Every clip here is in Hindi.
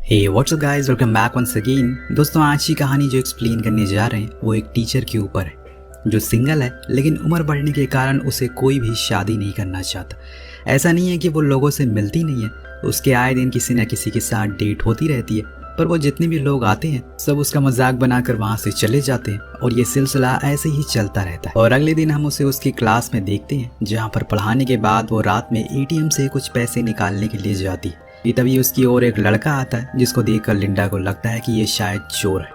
हे WhatsApp guys, welcome back once again. दोस्तों, आज की कहानी जो एक्सप्लेन करने जा रहे हैं वो एक टीचर के ऊपर है जो सिंगल है, लेकिन उम्र बढ़ने के कारण उसे कोई भी शादी नहीं करना चाहता। ऐसा नहीं है कि वो लोगों से मिलती नहीं है, उसके आए दिन किसी न किसी के साथ डेट होती रहती है, पर वो जितने भी लोग आते हैं सब उसका मजाक बनाकर वहाँ से चले जाते हैं और ये सिलसिला ऐसे ही चलता रहता है। और अगले दिन हम उसे उसकी क्लास में देखते हैं जहाँ पर पढ़ाने के बाद वो रात में एटीएम से कुछ पैसे निकालने के लिए जाती है। तभी उसकी ओर एक लड़का आता है जिसको देखकर लिंडा को लगता है कि ये शायद चोर है,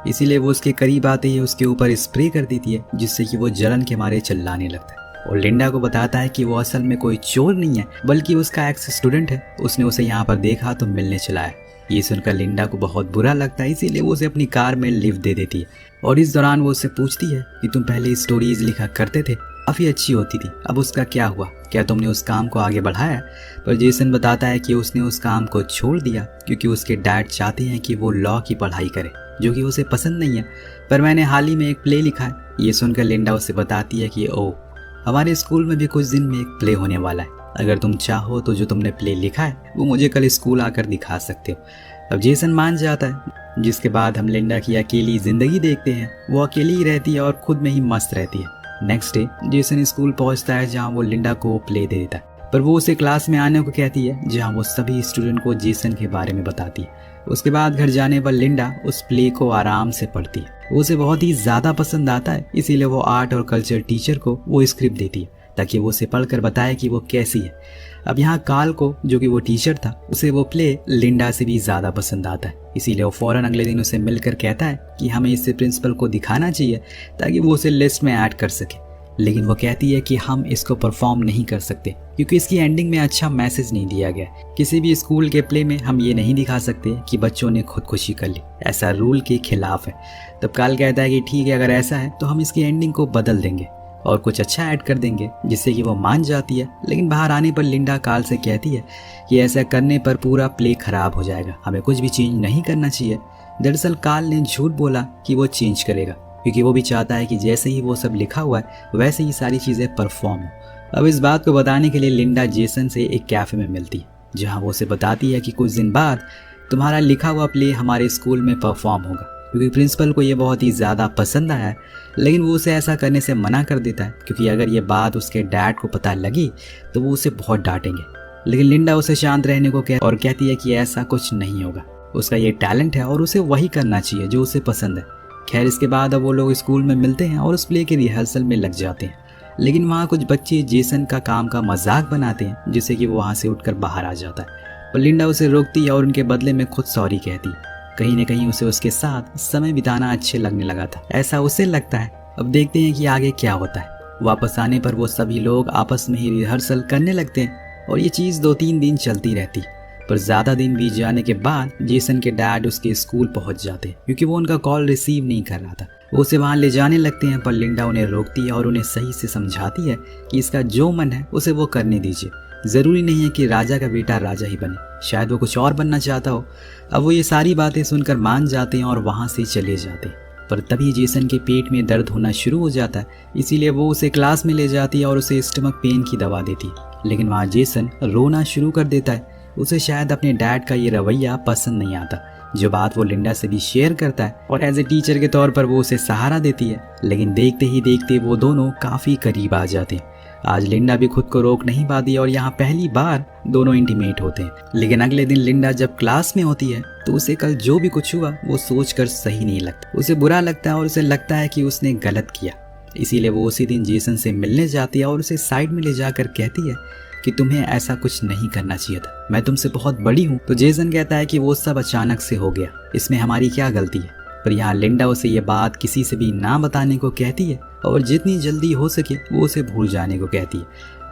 इसीलिए वो उसके करीब आते ही उसके ऊपर स्प्रे कर देती है जिससे कि वो जलन के मारे चिल्लाने लगता है और लिंडा को बताता है कि वो असल में कोई चोर नहीं है बल्कि उसका एक्स स्टूडेंट है, उसने उसे यहाँ पर देखा तो मिलने चला है। ये सुनकर लिंडा को बहुत बुरा लगता है, इसीलिए वो उसे अपनी कार में लिफ्ट दे देती है और इस दौरान वो उससे पूछती है कि तुम पहले स्टोरीज लिखा करते थे, काफी अच्छी होती थी, अब उसका क्या हुआ, क्या तुमने उस काम को आगे बढ़ाया? पर जेसन बताता है कि उसने उस काम को छोड़ दिया क्योंकि उसके डैड चाहते हैं कि वो लॉ की पढ़ाई करे जो कि उसे पसंद नहीं है, पर मैंने हाल ही में एक प्ले लिखा है। ये सुनकर लिंडा उसे बताती है कि ओह, हमारे स्कूल में भी कुछ दिन में एक प्ले होने वाला है, अगर तुम चाहो तो जो तुमने प्ले लिखा है वो मुझे कल स्कूल आकर दिखा सकते हो। अब जेसन मान जाता है, जिसके बाद हम लिंडा की अकेली जिंदगी देखते हैं। वो अकेली ही रहती है और खुद में ही मस्त रहती है। नेक्स्ट डे जेसन स्कूल पहुंचता है जहां वो लिंडा को प्ले दे देता है, पर वो उसे क्लास में आने को कहती है जहां वो सभी स्टूडेंट को जेसन के बारे में बताती है। उसके बाद घर जाने पर लिंडा उस प्ले को आराम से पढ़ती है। वो उसे बहुत ही ज्यादा पसंद आता है, इसीलिए वो आर्ट और कल्चर टीचर को वो स्क्रिप्ट देती है ताकि वो उसे पढ़कर बताए कि वो कैसी है। अब यहाँ काल को, जो कि वो टीचर था, उसे वो प्ले लिंडा से भी ज्यादा पसंद आता है, इसीलिए वो फौरन अगले दिन उसे मिलकर कहता है कि हमें इसे प्रिंसिपल को दिखाना चाहिए ताकि वो उसे लिस्ट में ऐड कर सके। लेकिन वो कहती है कि हम इसको परफॉर्म नहीं कर सकते क्योंकि इसकी एंडिंग में अच्छा मैसेज नहीं दिया गया। किसी भी स्कूल के प्ले में हम ये नहीं दिखा सकते कि बच्चों ने खुदकुशी कर ली, ऐसा रूल के खिलाफ है। तब काल कहता है कि ठीक है, अगर ऐसा है तो हम इसकी एंडिंग को बदल देंगे और कुछ अच्छा ऐड कर देंगे, जिससे कि वो मान जाती है। लेकिन बाहर आने पर लिंडा काल से कहती है कि ऐसा करने पर पूरा प्ले खराब हो जाएगा, हमें कुछ भी चेंज नहीं करना चाहिए। दरअसल काल ने झूठ बोला कि वो चेंज करेगा क्योंकि वो भी चाहता है कि जैसे ही वो सब लिखा हुआ है वैसे ही सारी चीजें परफॉर्म हो। अब इस बात को बताने के लिए लिंडा जेसन से एक कैफे में मिलती है जहां वो उसे बताती है कि कुछ दिन बाद तुम्हारा लिखा हुआ प्ले हमारे स्कूल में परफॉर्म होगा, क्योंकि प्रिंसिपल को ये बहुत ही ज़्यादा पसंद आया है। लेकिन वो उसे ऐसा करने से मना कर देता है क्योंकि अगर ये बात उसके डैड को पता लगी तो वो उसे बहुत डांटेंगे। लेकिन लिंडा उसे शांत रहने को कहती है कि ऐसा कुछ नहीं होगा, उसका ये टैलेंट है और उसे वही करना चाहिए जो उसे पसंद है। खैर, इसके बाद अब वो लोग स्कूल में मिलते हैं और उस प्ले के रिहर्सल में लग जाते हैं। लेकिन वहाँ कुछ बच्चे जेसन का काम का मजाक बनाते हैं जिससे कि वो वहाँ से उठकर बाहर आ जाता है, और लिंडा उसे रोकती है और उनके बदले में खुद सॉरी कहती है। कहीं न कहीं उसे उसके साथ समय बिताना अच्छे लगने लगा था, ऐसा उसे लगता है। अब देखते हैं कि आगे क्या होता है। वापस आने पर वो सभी लोग आपस में ही रिहर्सल करने लगते हैं और ये चीज़ 2-3 दिन चलती रहती। पर ज़्यादा दिन बीत जाने के बाद जेसन के डैड उसके स्कूल पहुंच जाते हैं क्योंकि वो उनका कॉल रिसीव नहीं कर रहा था। वो उसे वहाँ ले जाने लगते हैं, पर लिंडा उन्हें रोकती है और उन्हें सही से समझाती है कि इसका जो मन है उसे वो करने दीजिए, ज़रूरी नहीं है कि राजा का बेटा राजा ही बने, शायद वो कुछ और बनना चाहता हो। अब वो ये सारी बातें सुनकर मान जाते हैं और वहाँ से चले जाते हैं। पर तभी जेसन के पेट में दर्द होना शुरू हो जाता है, इसीलिए वो उसे क्लास में ले जाती है और उसे स्टमक पेन की दवा देती है। लेकिन वहाँ जेसन रोना शुरू कर देता है, उसे शायद अपने डैड का ये रवैया पसंद नहीं आता, जो बात वो लिंडा से भी शेयर करता है और एज ए टीचर के तौर पर वो उसे सहारा देती है। लेकिन देखते ही देखते वो दोनों काफ़ी करीब आ जाते हैं। आज लिंडा भी खुद को रोक नहीं पाती और यहाँ पहली बार दोनों इंटीमेट होते हैं। लेकिन अगले दिन लिंडा जब क्लास में होती है तो उसे कल जो भी कुछ हुआ वो सोचकर सही नहीं लगता, उसे बुरा लगता है और उसे लगता है कि उसने गलत किया। इसीलिए वो उसी दिन जेसन से मिलने जाती है और उसे साइड में ले जाकर कहती है कि तुम्हें ऐसा कुछ नहीं करना चाहिए था, मैं तुमसे बहुत बड़ी हूँ। तो जेसन कहता है कि वो सब अचानक से हो गया, इसमें हमारी क्या गलती है। पर यहाँ लिंडा उसे ये बात किसी से भी ना बताने को कहती है और जितनी जल्दी हो सके वो उसे भूल जाने को कहती है।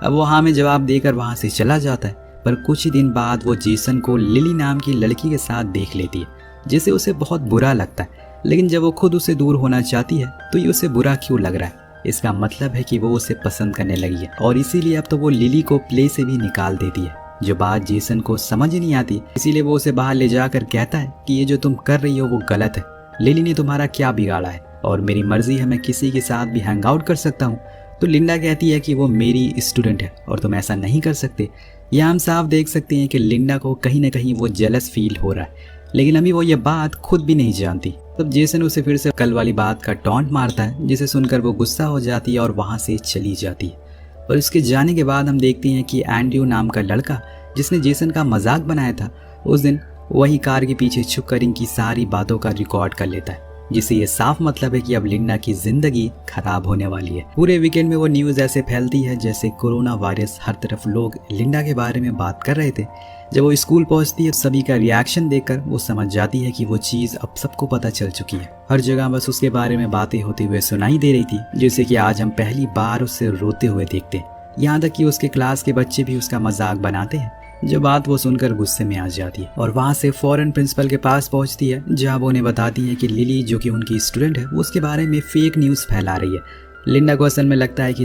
अब वो हाँ में जवाब देकर वहाँ से चला जाता है, पर कुछ ही दिन बाद वो जेसन को लिली नाम की लड़की के साथ देख लेती है, जिसे उसे बहुत बुरा लगता है। लेकिन जब वो खुद उसे दूर होना चाहती है तो ये उसे बुरा क्यों लग रहा है? इसका मतलब है कि वो उसे पसंद करने लगी है और इसीलिए अब तो वो लिली को प्ले से भी निकाल देती है, जो बात जेसन को समझ ही नहीं आती। इसीलिए वो उसे बाहर ले जाकर कहता है कि ये जो तुम कर रही हो वो गलत है, लिली ने तुम्हारा क्या बिगाड़ा है और मेरी मर्जी है मैं किसी के साथ भी हैंग आउट कर सकता हूँ। तो लिंडा कहती है कि वो मेरी स्टूडेंट है और तुम ऐसा नहीं कर सकते। यह हम साफ देख सकते हैं कि लिंडा को कहीं ना कहीं वो जेलस फील हो रहा है। लेकिन अभी वो ये बात खुद भी नहीं जानती। तब जेसन उसे फिर से कल वाली बात का टॉन्ट मारता है, जिसे सुनकर वो गुस्सा हो जाती है और वहाँ से चली जाती है। और उसके जाने के बाद हम देखते हैं कि एंड्रयू नाम का लड़का जिसने जेसन का मजाक बनाया था, उस दिन वही कार के पीछे छुपकर इनकी सारी बातों का रिकॉर्ड कर लेता है, जिससे ये साफ मतलब है कि अब लिंडा की जिंदगी खराब होने वाली है। पूरे वीकेंड में वो न्यूज़ ऐसे फैलती है जैसे कोरोना वायरस। हर तरफ लोग लिंडा के बारे में बात कर रहे थे। जब वो स्कूल पहुंचती है, सभी का रिएक्शन देखकर वो समझ जाती है कि वो चीज़ अब सबको पता चल चुकी है। हर जगह बस उसके बारे में बातें होते हुए सुनाई दे रही थी, जैसे कि आज हम पहली बार उससे रोते हुए देखते हैं। यहाँ तक कि उसके क्लास के बच्चे भी उसका मजाक बनाते हैं। जो बात वो सुनकर गुस्से में आ जाती है और वहाँ से फौरन प्रिंसिपल के पास पहुँचती है, जहाँ वो उन्हें बताती है कि लिली जो कि उनकी स्टूडेंट है, वो उसके बारे में फेक न्यूज़ फैला रही है। लिंडा को असल में लगता है कि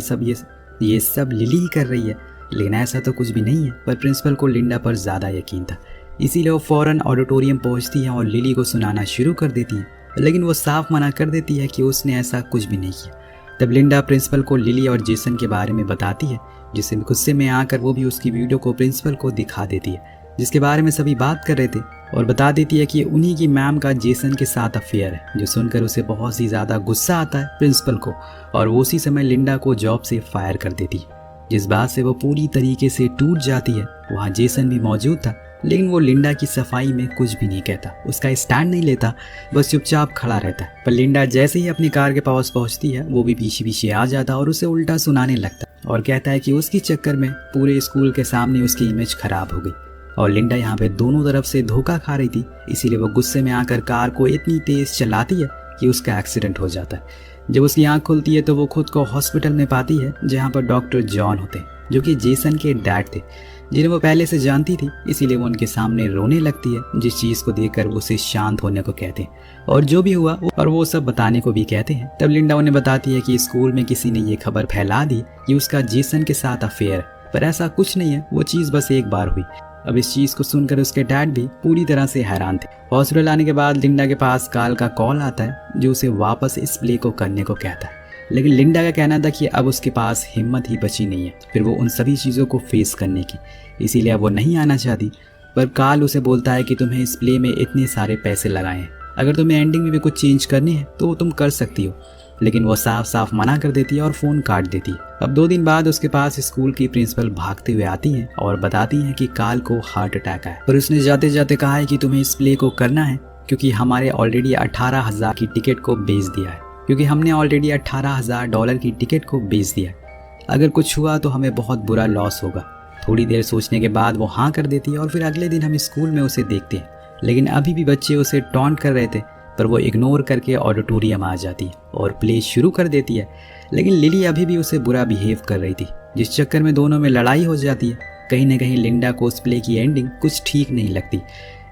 ये सब लिली ही कर रही है, लेकिन ऐसा तो कुछ भी नहीं है। पर प्रिंसिपल को लिंडा पर ज़्यादा यकीन था, इसीलिए वो फौरन ऑडिटोरियम पहुँचती है और लिली को सुनाना शुरू कर देती है, लेकिन वो साफ मना कर देती है कि उसने ऐसा कुछ भी नहीं किया। तब लिंडा प्रिंसिपल को लिली और जेसन के बारे में बताती है, जिससे गुस्से में आकर वो भी उसकी वीडियो को प्रिंसिपल को दिखा देती है, जिसके बारे में सभी बात कर रहे थे, और बता देती है कि उन्हीं की मैम का जेसन के साथ अफेयर है। जो सुनकर उसे बहुत ही ज़्यादा गुस्सा आता है प्रिंसिपल को, और वो उसी समय लिंडा को जॉब से फायर कर देती है, जिस बात से वो पूरी तरीके से टूट जाती है। वहाँ जेसन भी मौजूद था, लेकिन वो लिंडा की सफाई में कुछ भी नहीं कहता, उसका स्टैंड नहीं लेता, बस चुपचाप खड़ा रहता है। पर लिंडा जैसे ही अपनी कार के पास पहुंचती है, वो भी पीछे पीछे आ जाता और उसे उल्टा सुनाने लगता और कहता है कि उसकी चक्कर में पूरे स्कूल के सामने उसकी इमेज खराब हो गई और लिंडा यहाँ पे दोनों तरफ से धोखा खा रही थी। इसीलिए वो गुस्से में आकर कार को इतनी तेज चलाती है कि उसका एक्सीडेंट हो जाता है। जब उसकी आंख खुलती है तो वो खुद को हॉस्पिटल में पाती है, जहाँ पर डॉक्टर जॉन होते हैं, जो कि जेसन के डैड थे, जिन्हें वो पहले से जानती थी। इसीलिए वो उनके सामने रोने लगती है, जिस चीज़ को देखकर वो उसे शांत होने को कहते हैं और जो भी हुआ और वो सब बताने को भी कहते हैं। तब लिंडा उन्हें बताती है कि स्कूल में किसी ने ये खबर फैला दी कि उसका जेसन के साथ अफेयर है, पर ऐसा कुछ नहीं है, वो चीज़ बस एक बार हुई। अब इस चीज़ को सुनकर उसके डैड भी पूरी तरह से हैरान थे। हॉस्पिटल आने के बाद लिंडा के पास काल का कॉल आता है, जो उसे वापस इस प्ले को करने को कहता है, लेकिन लिंडा का कहना था कि अब उसके पास हिम्मत ही बची नहीं है फिर वो उन सभी चीज़ों को फेस करने की, इसीलिए अब वो नहीं आना चाहती। पर काल उसे बोलता है कि तुम्हें इस प्ले में इतने सारे पैसे लगाए हैं, अगर तुम्हें एंडिंग में भी कुछ चेंज करनी है तो तुम कर सकती हो, लेकिन वो साफ साफ मना कर देती है और फ़ोन काट देती है। अब 2 दिन बाद उसके पास स्कूल की प्रिंसिपल भागते हुए आती हैं और बताती हैं कि काल को हार्ट अटैक आया, पर उसने जाते जाते कहा है कि तुम्हें इस प्ले को करना है क्योंकि हमारे ऑलरेडी 18,000 की टिकट को बेच दिया है, क्योंकि हमने ऑलरेडी $18,000 की टिकट को बेच दिया है। अगर कुछ हुआ तो हमें बहुत बुरा लॉस होगा। थोड़ी देर सोचने के बाद वो हाँ कर देती है और फिर अगले दिन हम स्कूल में उसे देखते हैं, लेकिन अभी भी बच्चे उसे टॉन्ट कर रहे थे, पर वो इग्नोर करके ऑडिटोरियम आ जाती है और प्ले शुरू कर देती है। लेकिन लिली अभी भी उसे बुरा बिहेव कर रही थी, जिस चक्कर में दोनों में लड़ाई हो जाती है। कहीं ना कहीं लिंडा को उस प्ले की एंडिंग कुछ ठीक नहीं लगती,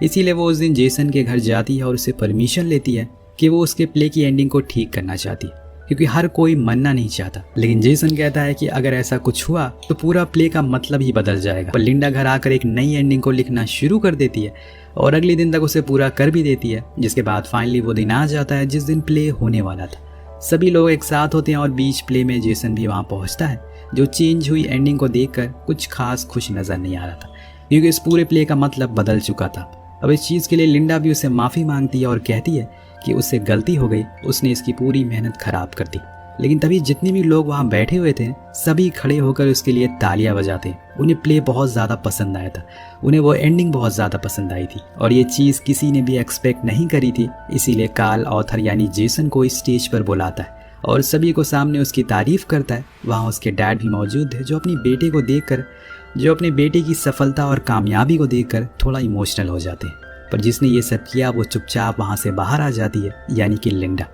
इसीलिए वो उस दिन जेसन के घर जाती है और उसे परमिशन लेती है कि वो उसके प्ले की एंडिंग को ठीक करना चाहती है, क्योंकि हर कोई मरना नहीं चाहता। लेकिन जेसन कहता है कि अगर ऐसा कुछ हुआ तो पूरा प्ले का मतलब ही बदल जाएगा। पर लिंडा घर आकर एक नई एंडिंग को लिखना शुरू कर देती है और अगले दिन तक उसे पूरा कर भी देती है, जिसके बाद फाइनली वो दिन आ जाता है जिस दिन प्ले होने वाला था। सभी लोग एक साथ होते हैं और बीच प्ले में जेसन भी वहाँ पहुँचता है, जो चेंज हुई एंडिंग को देखकर कुछ खास खुश नजर नहीं आ रहा था, क्योंकि इस पूरे प्ले का मतलब बदल चुका था। अब इस चीज़ के लिए लिंडा भी उसे माफ़ी मांगती है और कहती है कि उससे गलती हो गई, उसने इसकी पूरी मेहनत खराब कर दी। लेकिन तभी जितने भी लोग वहाँ बैठे हुए थे सभी खड़े होकर उसके लिए तालियां बजाते। उन्हें प्ले बहुत ज़्यादा पसंद आया था, उन्हें वो एंडिंग बहुत ज़्यादा पसंद आई थी और ये चीज़ किसी ने भी एक्सपेक्ट नहीं करी थी। इसीलिए काल ऑथर यानी जेसन को स्टेज पर बुलाता है और सभी को सामने उसकी तारीफ करता है। वहाँ उसके डैड भी मौजूद थे, जो अपनी बेटे की सफलता और कामयाबी को देखकर थोड़ा इमोशनल हो जाते हैं। पर जिसने ये सब किया वो चुपचाप वहाँ से बाहर आ जाती है, यानी कि लिंडा।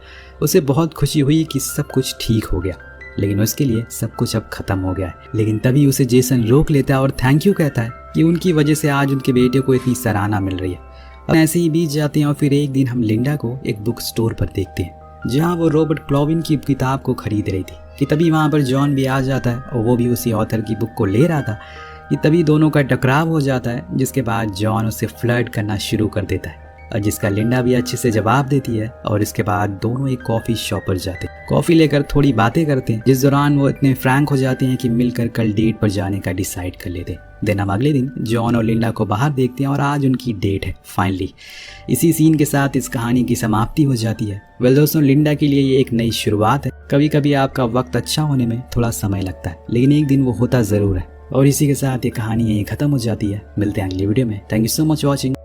उसे बहुत खुशी हुई कि सब कुछ ठीक हो गया, लेकिन उसके लिए सब कुछ अब खत्म हो गया है। लेकिन तभी उसे जेसन रोक लेता है और थैंक यू कहता है कि उनकी वजह से आज उनके बेटे को इतनी सराहना मिल रही है। अब ऐसे ही बीत जाते हैं और फिर एक दिन हम लिंडा को एक बुक स्टोर पर देखते हैं, जहाँ वो रॉबर्ट क्लोविन की किताब को खरीद रही थी कि तभी वहाँ पर जॉन भी आ जाता है और वो भी उसी ऑथर की बुक को ले रहा था कि तभी दोनों का टकराव हो जाता है, जिसके बाद जॉन उसे फ्लर्ट करना शुरू कर देता है और जिसका लिंडा भी अच्छे से जवाब देती है। और इसके बाद दोनों एक कॉफ़ी शॉप पर जाते हैं, कॉफ़ी लेकर थोड़ी बातें करते हैं, जिस दौरान वो इतने फ्रैंक हो जाते हैं कि मिलकर कल डेट पर जाने का डिसाइड कर लेते हैं। देन हम अगले दिन जॉन और लिंडा को बाहर देखते हैं और आज उनकी डेट है फाइनली। इसी सीन के साथ इस कहानी की समाप्ति हो जाती है। वेल दोस्तों, लिंडा के लिए ये एक नई शुरुआत है। कभी कभी आपका वक्त अच्छा होने में थोड़ा समय लगता है, लेकिन एक दिन वो होता ज़रूर है। और इसी के साथ ये कहानी यहीं ख़त्म हो जाती है। मिलते हैं अगली वीडियो में। Thank you so much watching.